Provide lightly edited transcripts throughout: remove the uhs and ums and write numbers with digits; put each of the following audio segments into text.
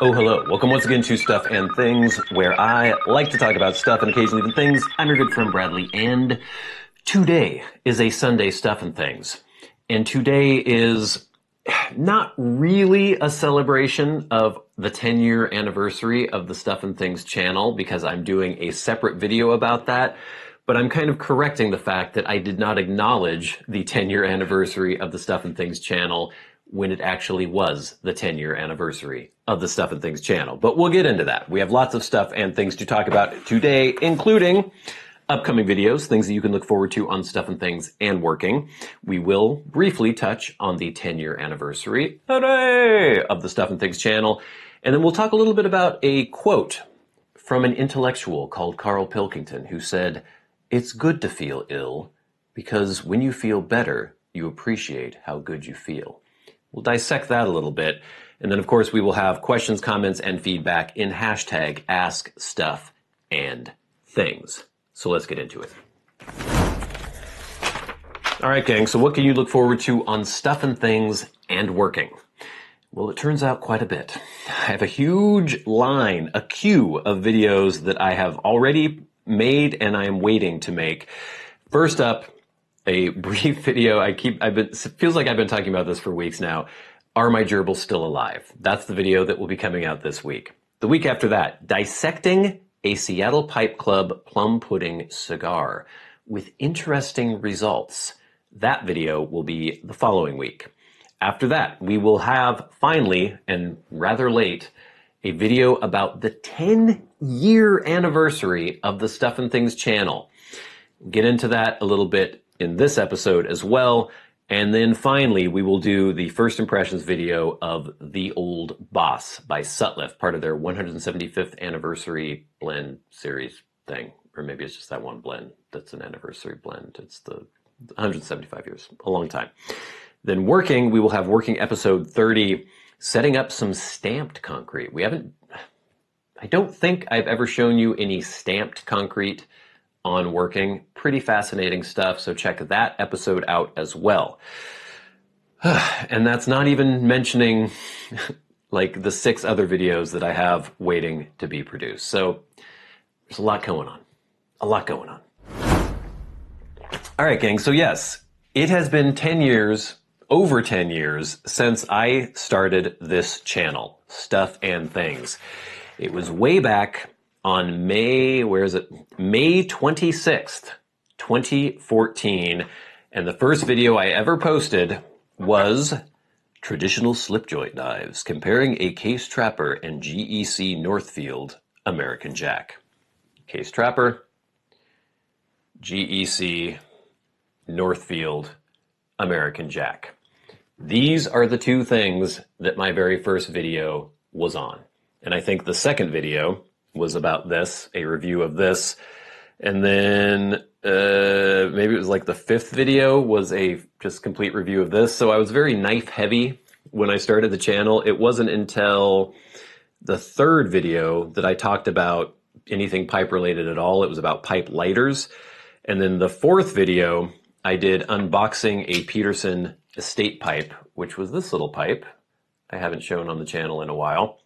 Oh, hello. Welcome once again to Stuff and Things, where I like to talk about stuff and occasionally even things. I'm your good friend Bradley, and today is a Sunday Stuff and Things. And today is not really a celebration of the 10-year anniversary of the Stuff and Things channel, because I'm doing a separate video about that. But I'm kind of correcting the fact that I did not acknowledge the 10-year anniversary of the Stuff and Things channel when it actually was the 10-year anniversary of the Stuff and Things channel. But we'll get into that. We have lots of stuff and things to talk about today, including upcoming videos, things that you can look forward to on Stuff and Things and Working. We will briefly touch on the 10-year anniversary, hooray, of the Stuff and Things channel. And then we'll talk a little bit about a quote from an intellectual called Carl Pilkington, who said, "It's good to feel ill, because when you feel better, you appreciate how good you feel." We'll dissect that a little bit. And then, of course, we will have questions, comments, and feedback in hashtag askstuffandthings. So let's get into it. All right, gang. So what can you look forward to on Stuff and Things and Working? Well, it turns out quite a bit. I have a huge line, a queue of videos that I have already made and I am waiting to make. First up, a brief video. It feels like I've been talking about this for weeks now. Are my gerbils still alive? That's the video that will be coming out this week. The week after that, dissecting a Seattle Pipe Club plum pudding cigar with interesting results. That video will be the following week. After that, we will have finally, and rather late, a video about the 10-year anniversary of the Stuff and Things channel. Get into that a little bit in this episode as well. And then finally, we will do the first impressions video of The Old Boss by Sutliff, part of their 175th anniversary blend series thing. Or maybe it's just that one blend that's an anniversary blend. It's the 175 years, a long time. Then Working, we will have Working episode 30, setting up some stamped concrete. I don't think I've ever shown you any stamped concrete on Working. Pretty fascinating stuff, so check that episode out as well. And that's not even mentioning like the 6 other videos that I have waiting to be produced. So there's a lot going on. A lot going on. All right, gang, so yes, it has been 10 years, over 10 years, since I started this channel, Stuff and Things. It was way back on May 26th, 2014. And the first video I ever posted was traditional slip joint knives, comparing a Case Trapper and GEC Northfield American Jack. Case Trapper, GEC Northfield American Jack. These are the two things that my very first video was on. And I think the second video was about this, a review of this. And then maybe it was like the 5th video was a just complete review of this. So I was very knife heavy when I started the channel. It wasn't until the 3rd video that I talked about anything pipe related at all. It was about pipe lighters. And then the 4th video, I did unboxing a Peterson estate pipe, which was this little pipe I haven't shown on the channel in a while.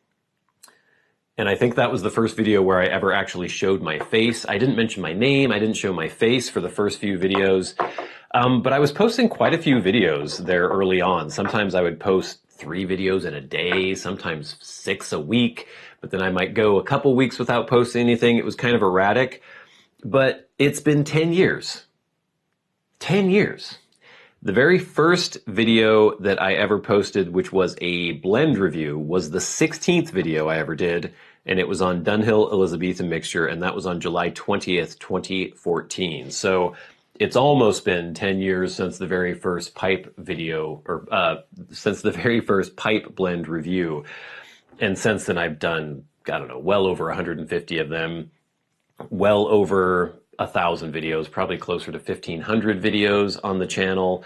And I think that was the first video where I ever actually showed my face. I didn't mention my name. I didn't show my face for the first few videos. But I was posting quite a few videos there early on. Sometimes I would post 3 videos in a day, sometimes 6 a week. But then I might go a couple weeks without posting anything. It was kind of erratic. But it's been 10 years. 10 years. The very first video that I ever posted, which was a blend review, was the 16th video I ever did. And it was on Dunhill Elizabethan mixture, and that was on July 20th, 2014. So it's almost been 10 years since the very first pipe video, or since the very first pipe blend review. And since then I've done, I don't know, well over 150 of them, well over 1,000 videos, probably closer to 1,500 videos on the channel,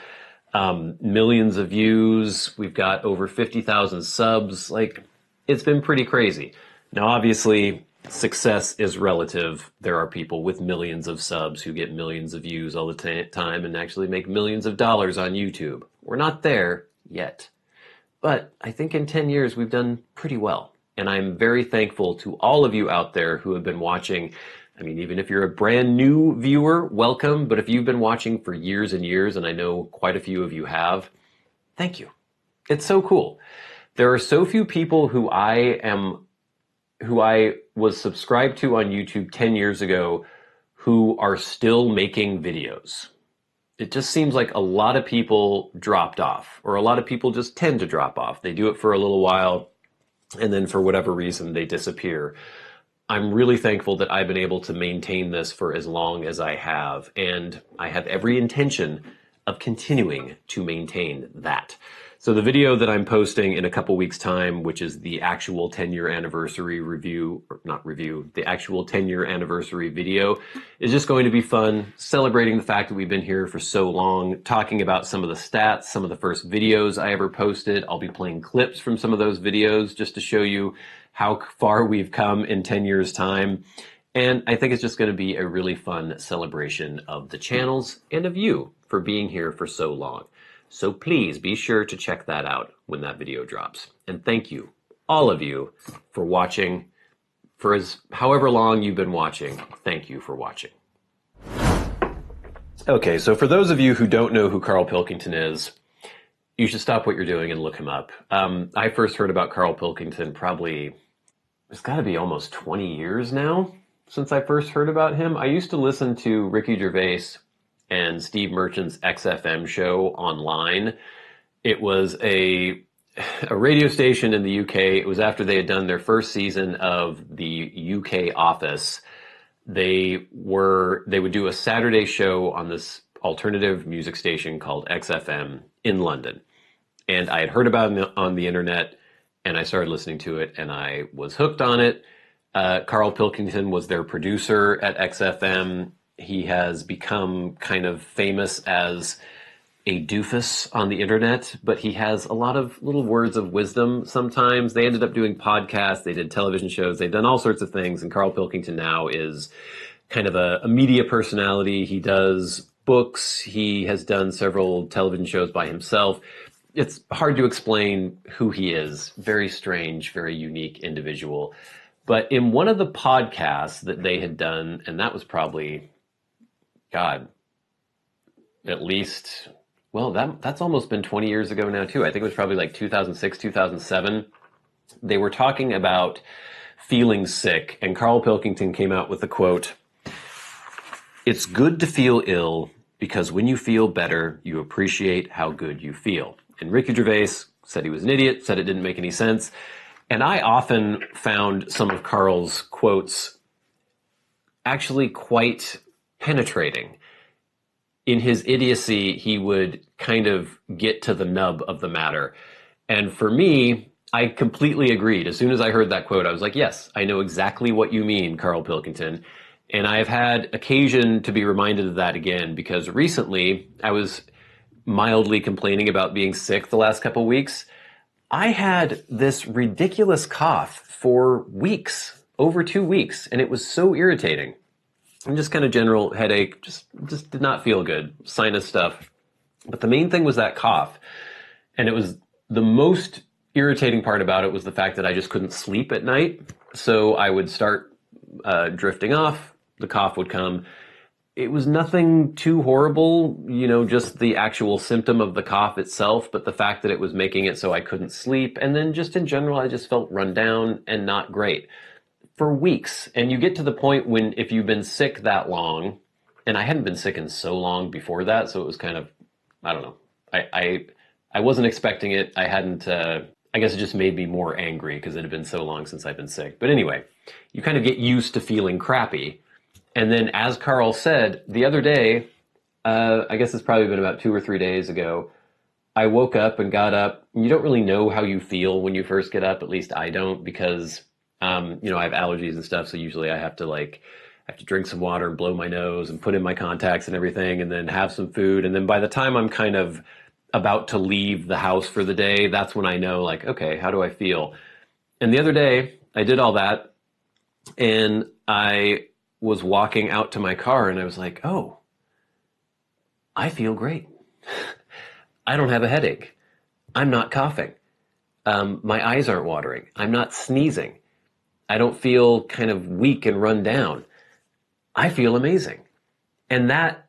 millions of views. We've got over 50,000 subs. Like, it's been pretty crazy. Now, obviously, success is relative. There are people with millions of subs who get millions of views all the time and actually make millions of dollars on YouTube. We're not there yet. But I think in 10 years, we've done pretty well. And I'm very thankful to all of you out there who have been watching. I mean, even if you're a brand new viewer, welcome. But if you've been watching for years and years, and I know quite a few of you have, thank you. It's so cool. There are so few people who I was subscribed to on YouTube 10 years ago who are still making videos. It just seems like a lot of people dropped off, or a lot of people just tend to drop off. They do it for a little while, and then for whatever reason, they disappear. I'm really thankful that I've been able to maintain this for as long as I have, and I have every intention of continuing to maintain that. So the video that I'm posting in a couple weeks' time, which is the actual 10-year anniversary review, or not review, the actual 10-year anniversary video, is just going to be fun, celebrating the fact that we've been here for so long, talking about some of the stats, some of the first videos I ever posted. I'll be playing clips from some of those videos just to show you how far we've come in 10 years' time. And I think it's just going to be a really fun celebration of the channels and of you for being here for so long. So please be sure to check that out when that video drops. And thank you, all of you, for watching. For however long you've been watching, thank you for watching. Okay, so for those of you who don't know who Carl Pilkington is, you should stop what you're doing and look him up. I first heard about Carl Pilkington probably, it's got to be almost 20 years now since I first heard about him. I used to listen to Ricky Gervais and Steve Merchant's XFM show online. It was a radio station in the UK. It was after they had done their first season of the UK Office. They would do a Saturday show on this alternative music station called XFM in London. And I had heard about it on the internet, and I started listening to it, and I was hooked on it. Carl Pilkington was their producer at XFM. He has become kind of famous as a doofus on the internet, but he has a lot of little words of wisdom sometimes. They ended up doing podcasts, they did television shows, they've done all sorts of things, and Carl Pilkington now is kind of a media personality. He does books, he has done several television shows by himself. It's hard to explain who he is. Very strange, very unique individual. But in one of the podcasts that they had done, and that was probably, God, at least, well, that's almost been 20 years ago now too. I think it was probably like 2006, 2007. They were talking about feeling sick, and Carl Pilkington came out with the quote, "It's good to feel ill because when you feel better, you appreciate how good you feel." And Ricky Gervais said he was an idiot, said it didn't make any sense. And I often found some of Carl's quotes actually quite penetrating. In his idiocy, he would kind of get to the nub of the matter. And for me, I completely agreed. As soon as I heard that quote, I was like, yes, I know exactly what you mean, Carl Pilkington. And I've had occasion to be reminded of that again, because recently I was mildly complaining about being sick the last couple weeks. I had this ridiculous cough for weeks, over 2 weeks, and it was so irritating. And just kind of general headache, just did not feel good, sinus stuff. But the main thing was that cough. And it was the most irritating part about it was the fact that I just couldn't sleep at night. So I would start drifting off, the cough would come. It was nothing too horrible, just the actual symptom of the cough itself, but the fact that it was making it so I couldn't sleep. And then just in general, I just felt run down and not great for weeks. And you get to the point when if you've been sick that long, and I hadn't been sick in so long before that, so it was kind of, I don't know. I wasn't expecting it. I hadn't, I guess it just made me more angry because it had been so long since I've been sick. But anyway, you kind of get used to feeling crappy. And then as Carl said, the other day, I guess it's probably been about 2 or 3 days ago, I woke up and got up. You don't really know how you feel when you first get up. At least I don't, because I have allergies and stuff. So usually I have to drink some water and blow my nose and put in my contacts and everything, and then have some food. And then by the time I'm kind of about to leave the house for the day, that's when I know, like, okay, how do I feel? And the other day I did all that, and I was walking out to my car and I was like, oh, I feel great. I don't have a headache. I'm not coughing. My eyes aren't watering. I'm not sneezing. I don't feel kind of weak and run down. I feel amazing. And that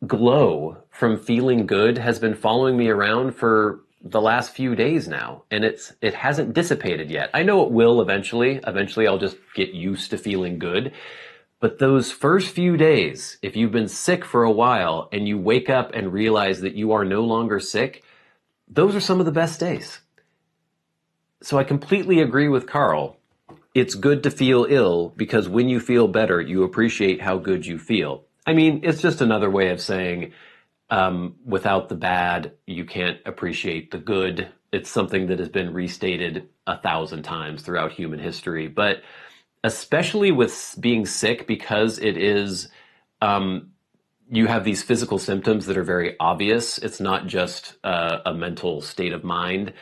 glow from feeling good has been following me around for the last few days now, and it hasn't dissipated yet. I know it will eventually. Eventually I'll just get used to feeling good. But those first few days, if you've been sick for a while and you wake up and realize that you are no longer sick, those are some of the best days. So I completely agree with Carl. It's good to feel ill because when you feel better, you appreciate how good you feel. I mean, it's just another way of saying without the bad, you can't appreciate the good. It's something that has been restated 1,000 times throughout human history. But especially with being sick, because it is, you have these physical symptoms that are very obvious. It's not just a mental state of mind.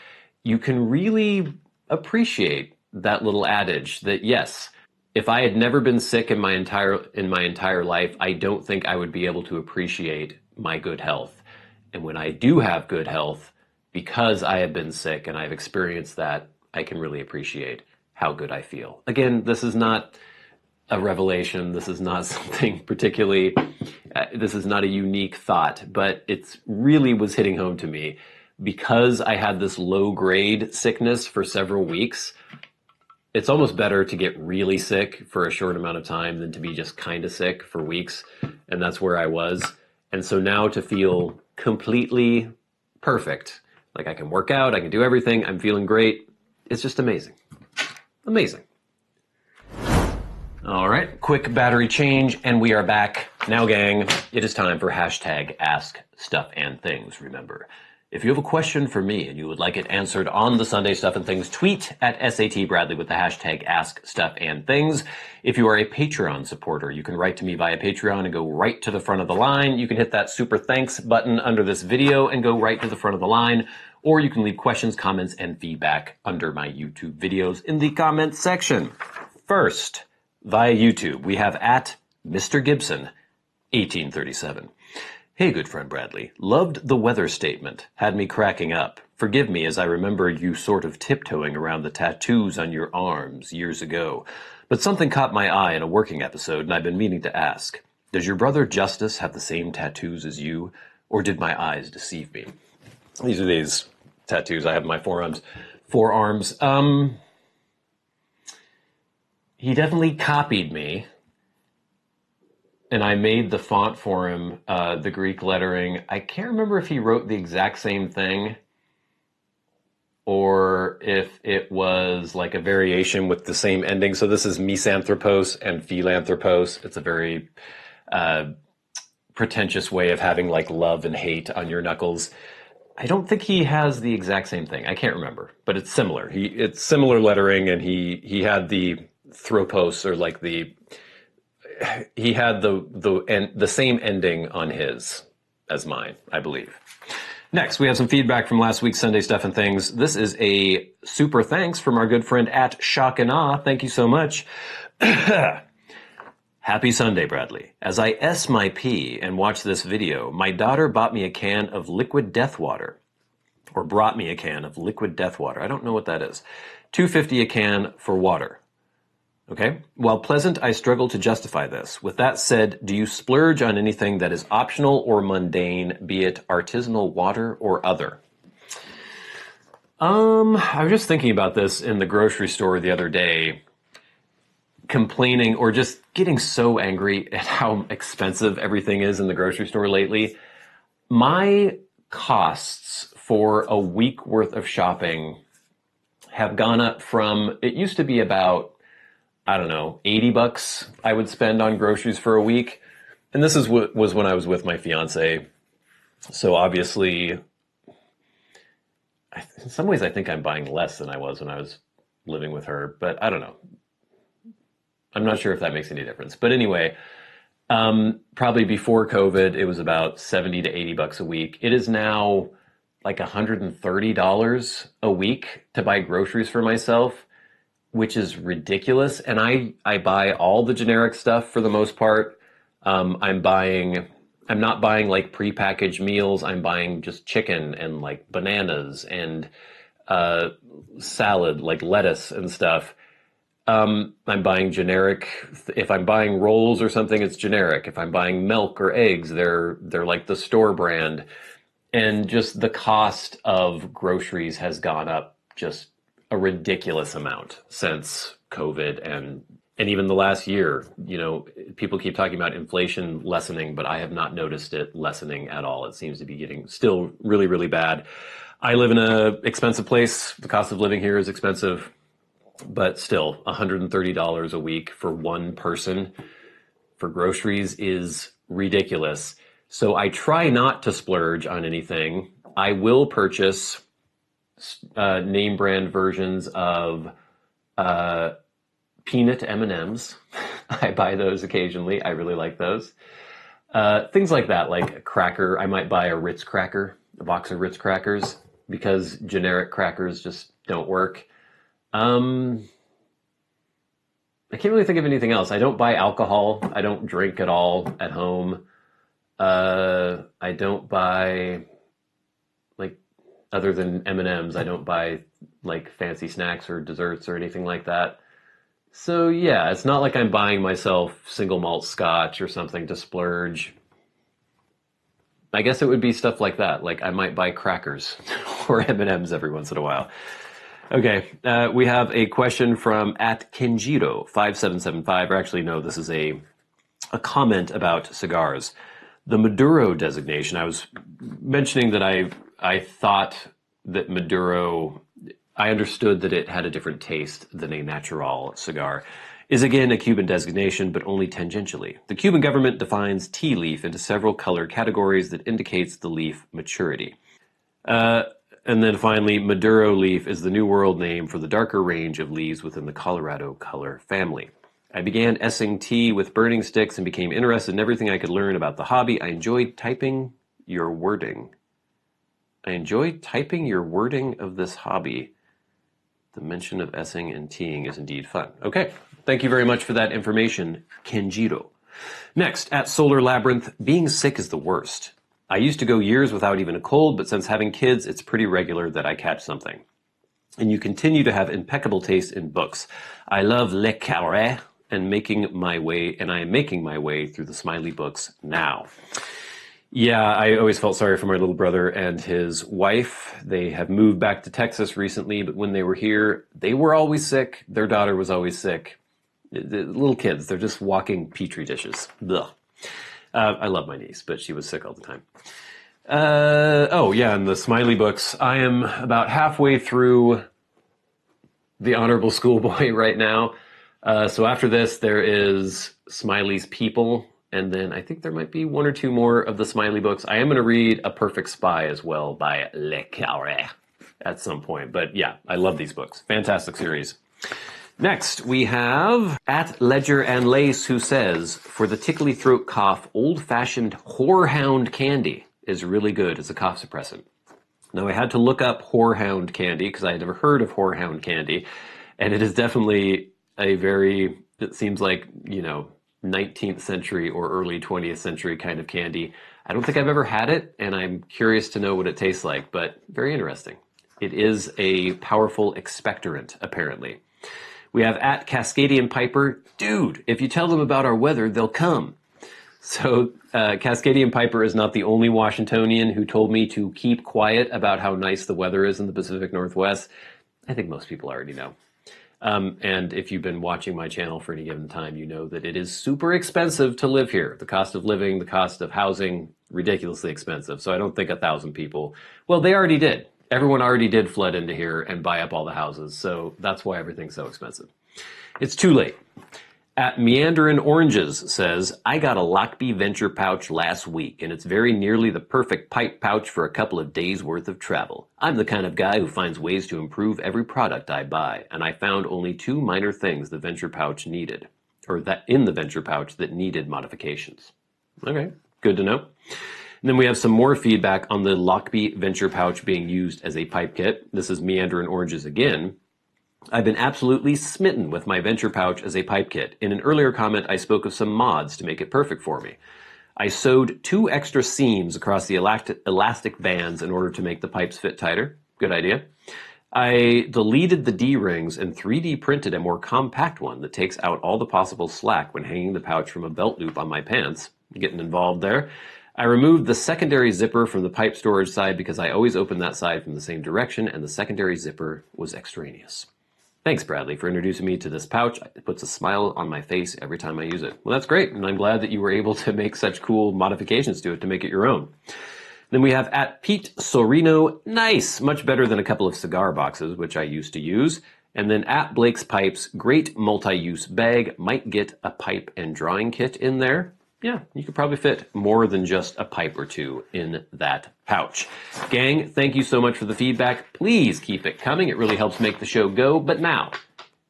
You can really appreciate that little adage that, yes, if I had never been sick in my entire life, I don't think I would be able to appreciate my good health. And when I do have good health, because I have been sick and I've experienced that, I can really appreciate how good I feel. Again, this is not a revelation. This is not something particularly, this is not a unique thought, but it's really was hitting home to me because I had this low grade sickness for several weeks. It's almost better to get really sick for a short amount of time than to be just kind of sick for weeks. And that's where I was. And so now to feel completely perfect, like I can work out, I can do everything, I'm feeling great. It's just amazing. Amazing. All right, quick battery change, and we are back. Now, gang, it is time for hashtag #AskStuffandThings. Remember, if you have a question for me and you would like it answered on the Sunday Stuff and Things, tweet at SAT Bradley with the hashtag #AskStuffandThings. If you are a Patreon supporter, you can write to me via Patreon and go right to the front of the line. You can hit that super thanks button under this video and go right to the front of the line. Or you can leave questions, comments, and feedback under my YouTube videos in the comments section. First, via YouTube, we have at Mr. Gibson, 1837. Hey, good friend Bradley. Loved the weather statement. Had me cracking up. Forgive me as I remember you sort of tiptoeing around the tattoos on your arms years ago. But something caught my eye in a working episode, and I've been meaning to ask. Does your brother Justice have the same tattoos as you? Or did my eyes deceive me? These are these tattoos I have on my forearms. He definitely copied me. And I made the font for him, the Greek lettering. I can't remember if he wrote the exact same thing or if it was like a variation with the same ending. So this is misanthropos and philanthropos. It's a very pretentious way of having like love and hate on your knuckles. I don't think he has the exact same thing. I can't remember, but it's similar. It's similar lettering, and he had the thropos, or like he had the same ending on his as mine, I believe. Next, we have some feedback from last week's Sunday Stuff and Things. This is a super thanks from our good friend at Shock and Awe. Thank you so much. Happy Sunday, Bradley. As I S my pee and watch this video, my daughter bought me a can of liquid death water, or brought me a can of liquid death water. I don't know what that is. $2.50 a can for water. Okay. While pleasant, I struggle to justify this. With that said, do you splurge on anything that is optional or mundane, be it artisanal water or other? I was just thinking about this in the grocery store the other day, complaining or just getting so angry at how expensive everything is in the grocery store lately. My costs for a week worth of shopping have gone up from, it used to be about, I don't know, $80 I would spend on groceries for a week. And this was when I was with my fiance. So obviously, in some ways I think I'm buying less than I was when I was living with her, but I don't know. I'm not sure if that makes any difference. But anyway, probably before COVID, it was about $70 to $80 a week. It is now like $130 a week to buy groceries for myself, which is ridiculous. And I buy all the generic stuff for the most part. I'm not buying like prepackaged meals. I'm buying just chicken and like bananas and salad, like lettuce and stuff, I'm buying generic. If I'm buying rolls or something, it's generic. If I'm buying milk or eggs, they're like the store brand. And just the cost of groceries has gone up just a ridiculous amount since COVID and even the last year. You know, people keep talking about inflation lessening, but I have not noticed it lessening at all. It seems to be getting still really, really bad. I live in an expensive place. The cost of living here is expensive, but still $130 a week for one person for groceries is ridiculous. So I try not to splurge on anything. I will purchase name brand versions of peanut M&Ms. I buy those occasionally. I really like those. Things like that, like a cracker. I might buy a Ritz cracker, a box of Ritz crackers, because generic crackers just don't work. I can't really think of anything else. I don't buy alcohol. I don't drink at all at home. I don't buy, like, other than M&Ms, I don't buy like fancy snacks or desserts or anything like that. So yeah, it's not like I'm buying myself single malt scotch or something to splurge. I guess it would be stuff like that. Like I might buy crackers or M&Ms every once in a while. Okay, we have a question from @Kenjiro5775. Or actually, no, this is a comment about cigars. The Maduro designation. I was mentioning that I thought that Maduro, I understood that it had a different taste than a natural cigar, is again a Cuban designation, but only tangentially. The Cuban government defines tea leaf into several color categories that indicates the leaf maturity. And then finally, Maduro leaf is the New World name for the darker range of leaves within the Colorado color family. I began essing tea with burning sticks and became interested in everything I could learn about the hobby. I enjoyed typing your wording. Of this hobby. The mention of essing and teeing is indeed fun. Okay, thank you very much for that information, Kenjiro. Next, @Solar Labyrinth, being sick is the worst. I used to go years without even a cold, but since having kids, it's pretty regular that I catch something. And you continue to have impeccable taste in books. I love Le Carré and I am making my way through the Smiley books now. Yeah, I always felt sorry for my little brother and his wife. They have moved back to Texas recently, but when they were here, they were always sick. Their daughter was always sick. The little kids, they're just walking petri dishes. Ugh. I love my niece, but she was sick all the time. Oh, yeah, and the Smiley books. I am about halfway through The Honorable Schoolboy right now. So after this, there is Smiley's People, and then I think there might be one or two more of the Smiley books. I am going to read A Perfect Spy as well by Le Carré at some point. But yeah, I love these books. Fantastic series. Next, we have @Ledger and Lace, who says, for the tickly throat cough, old-fashioned whorehound candy is really good as a cough suppressant. Now, I had to look up whorehound candy because I had never heard of whorehound candy, and it is definitely it seems like, 19th century or early 20th century kind of candy. I don't think I've ever had it, and I'm curious to know what it tastes like, but very interesting. It is a powerful expectorant, apparently. We have @Cascadian Piper. Dude, if you tell them about our weather, they'll come. So Cascadian Piper is not the only Washingtonian who told me to keep quiet about how nice the weather is in the Pacific Northwest. I think most people already know. And if you've been watching my channel for any given time, you know that it is super expensive to live here. The cost of living, the cost of housing, ridiculously expensive. So I don't think 1,000 people, well, they already did. Everyone already did flood into here and buy up all the houses. So that's why everything's so expensive. It's too late. @Meandering Oranges says, I got a Lockbee Venture pouch last week, and it's very nearly the perfect pipe pouch for a couple of days worth of travel. I'm the kind of guy who finds ways to improve every product I buy, and I found only 2 minor things the Venture pouch needed, or that in the Venture pouch that needed modifications. Okay, good to know. And then we have some more feedback on the Lockbee Venture pouch being used as a pipe kit. This is Meandering Oranges again. I've been absolutely smitten with my Venture pouch as a pipe kit. In an earlier comment, I spoke of some mods to make it perfect for me. I sewed 2 extra seams across the elastic bands in order to make the pipes fit tighter. Good idea. I deleted the D-rings and 3D printed a more compact one that takes out all the possible slack when hanging the pouch from a belt loop on my pants. Getting involved there. I removed the secondary zipper from the pipe storage side because I always open that side from the same direction, and the secondary zipper was extraneous. Thanks, Bradley, for introducing me to this pouch. It puts a smile on my face every time I use it. Well, that's great, and I'm glad that you were able to make such cool modifications to it to make it your own. Then we have at Pete Sorino, nice, much better than a couple of cigar boxes, which I used to use. And then at Blake's Pipes, great multi-use bag, might get a pipe and drawing kit in there. Yeah, you could probably fit more than just a pipe or two in that pouch. Gang, thank you so much for the feedback. Please keep it coming. It really helps make the show go. But now,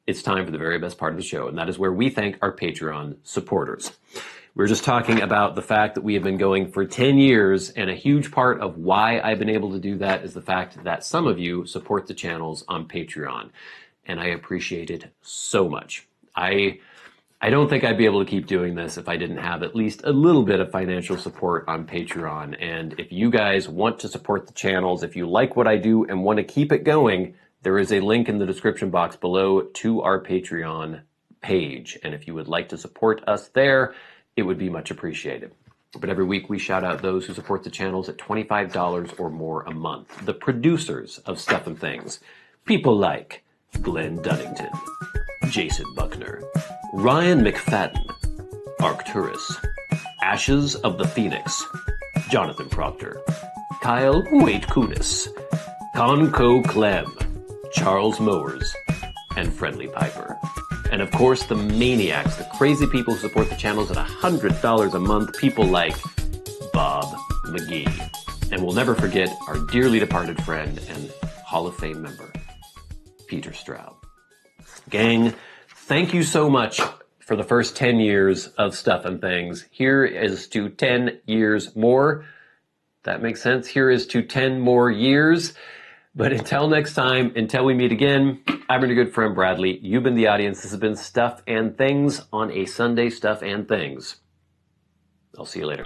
it's time for the very best part of the show, and that is where we thank our Patreon supporters. We're just talking about the fact that we have been going for 10 years, and a huge part of why I've been able to do that is the fact that some of you support the channels on Patreon, and I appreciate it so much. I don't think I'd be able to keep doing this if I didn't have at least a little bit of financial support on Patreon, and if you guys want to support the channels, if you like what I do and want to keep it going, there is a link in the description box below to our Patreon page, and if you would like to support us there, it would be much appreciated. But every week we shout out those who support the channels at $25 or more a month. The producers of Stuff and Things. People like Glenn Dunnington, Jason Buckner, Ryan McFadin, Arcturus, Ashes of the Phoenix, Jonathon Proctor, Kyle Waitkunas, ConCoClem, Charles Mowers, and Friendly Piper. And of course, the Maniacs, the crazy people who support the channels at $100 a month, people like Bob Magee. And we'll never forget our dearly departed friend and Hall of Fame member, Peter Straub. Gang, thank you so much for the first 10 years of Stuff and Things. Here is to 10 years more. That makes sense. Here is to 10 more years. But until next time, until we meet again, I've been your good friend Bradley. You've been the audience. This has been Stuff and Things on a Sunday. Stuff and Things. I'll see you later.